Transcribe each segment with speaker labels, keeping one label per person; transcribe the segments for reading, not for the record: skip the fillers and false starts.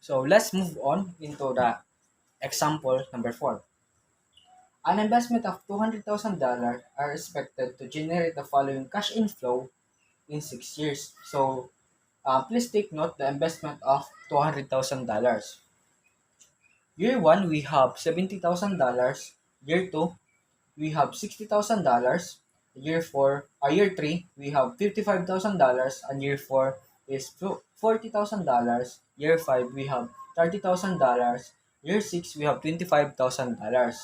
Speaker 1: So let's move on into the example number 4. An investment of $200,000 are expected to generate the following cash inflow in 6 years. So please take note the investment of $200,000. Year 1, we have $70,000. Year 2, we have $60,000. Year 3, we have $55,000. And year 4 is $40,000. Year 5, we have $30,000. Year 6, we have $25,000.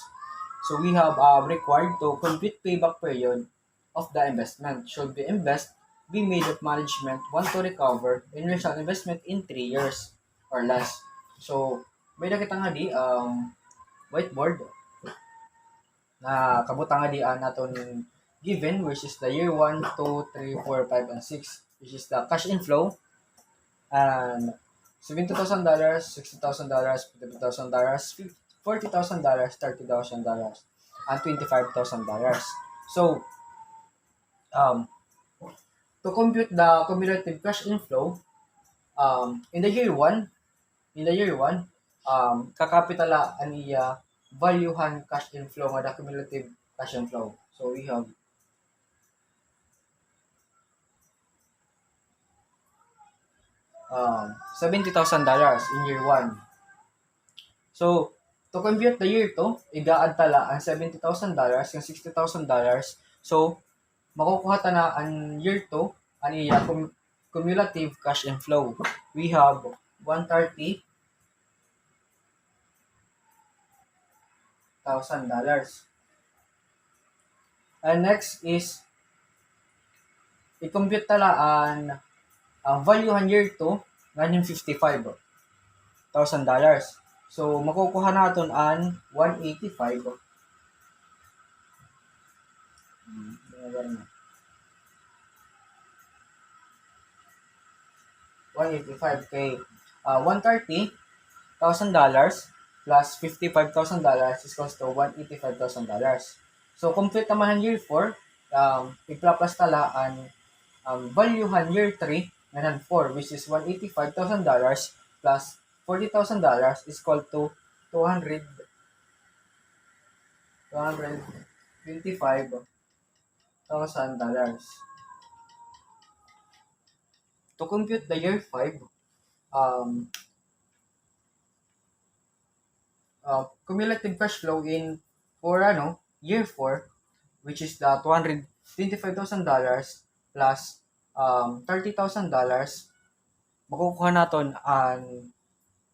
Speaker 1: So we have required to complete payback period of the investment. Should the invest be made if management want to recover initial investment in 3 years or less. So may nakita nga di whiteboard na kabutang nga di naton given which is the year 1, 2, 3, 4, 5, and 6 which is the cash inflow and $70,000, $60,000, $55,000, $40,000, $30,000, and $25,000. So, to compute the cumulative cash inflow, in the year 1, kakapitala aniya valuehan cash inflow nga the cumulative cash inflow. So, we have $70,000 in year 1. So, to compute the year 2, igaad tala ang $70,000 yung $60,000. So, makukuha ta na ang year 2, ang iya cumulative cash inflow. We have $130,000. And next is, i-compute tala ang value han year 2, ngayon $55,000. So, makukuha natin ang 185. 185 kay $130,000 plus $55,000 is equals to $185,000. So, complete naman ang year 4, i-plus tala ang value han year 3 ngayon 4 which is $185,000 plus $40,000 is equal to $225,000. To compute the year 5, cumulative cash flow in for year 4 which is the $225,000 plus $30,000 makukuha naton ang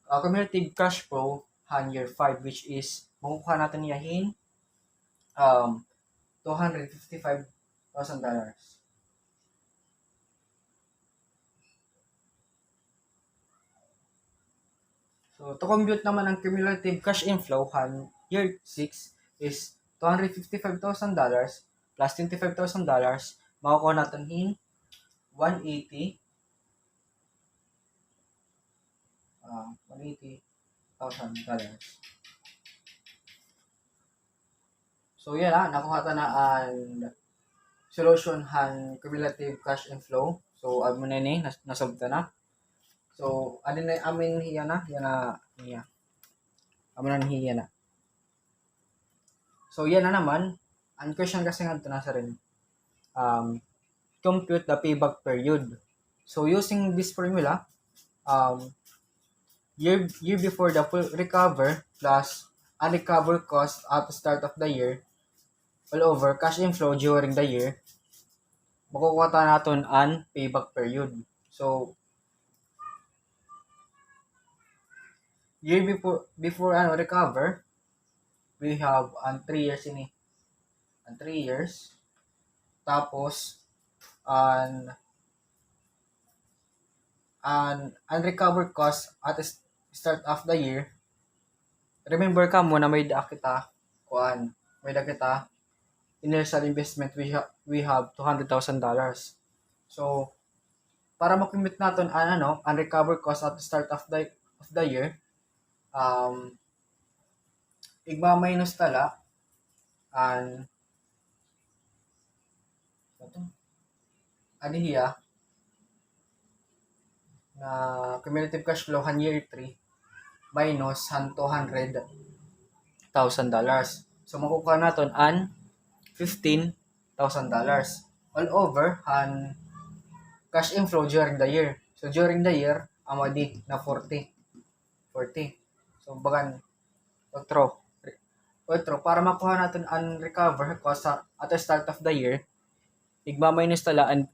Speaker 1: cumulative cash flow han year 5 which is makukuha natin yahin $255,000. So, to compute naman ang cumulative cash inflow han year 6 is $255,000 plus $25,000 makukuha natin in $180,000. So, yan nakuha ta na ang solution han cumulative cash inflow. So, amo na ni nasolve ta na. So, adin na amin hiya na. Amo na hiya na. So, yan na naman. Ang question kasi nga ito nasa rin. Compute the payback period. So, using this formula, year before the full recover plus unrecovered cost at the start of the year all over cash inflow during the year, makukuha ta naton ang payback period. So, year before recover, we have 3 years ini. 3 years. Tapos an unrecovered cost at the start of the year. Remember ka mo na may da kita initial investment we have $200,000. So para makumit naton ang unrecovered cost at the start of the year, igma-minus tala an hiya na cumulative cash flow han year 3 minus han $200,000. So makukuha natin an $15,000 all over han cash inflow during the year. So during the year, amadi na 40. So bagan otro para makuha natin ang recover cost at the start of the year, igma-minus tala an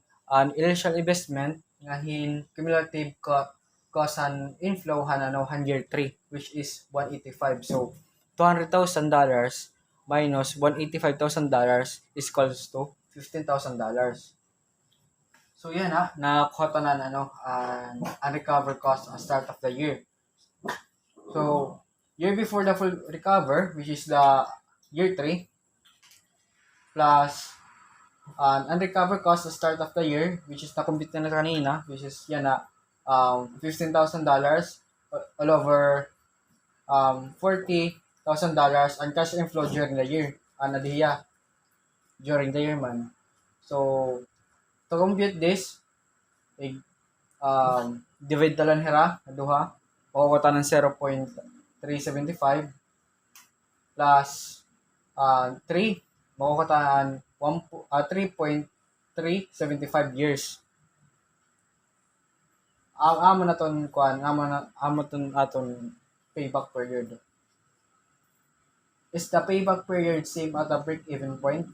Speaker 1: initial investment nga hin cumulative cost an inflow han year 3 which is 185. So $200,000 minus $185,000 is equals to $15,000. So yan nakuha ta na ang unrecovered cost at start of the year. So year before the full recover, which is the year 3, plus unrecovered cost at start of the year, which is na-complete na kanina, which is yan $15,000 all over $40,000 and cash inflow during the year. Nadiya during the year man. So, to compute this, divide talan hira, duha, makukuha ng 0.375 plus 3, makukuha ng 3.375 years. Ang amo na ton kuan, amo ton aton payback period. Is the payback period same at the break-even point?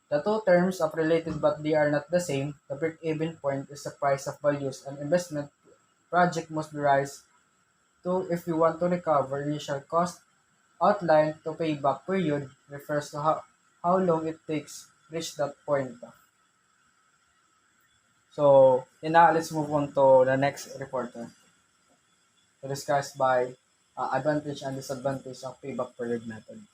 Speaker 1: The two terms are related but they are not the same. The break-even point is the price of values an investment project must be raised to if you want to recover initial cost. Outline to payback period refers to how long it takes to reach that point. So, let's move on to the next reporter to discuss by advantage and disadvantage of payback period method.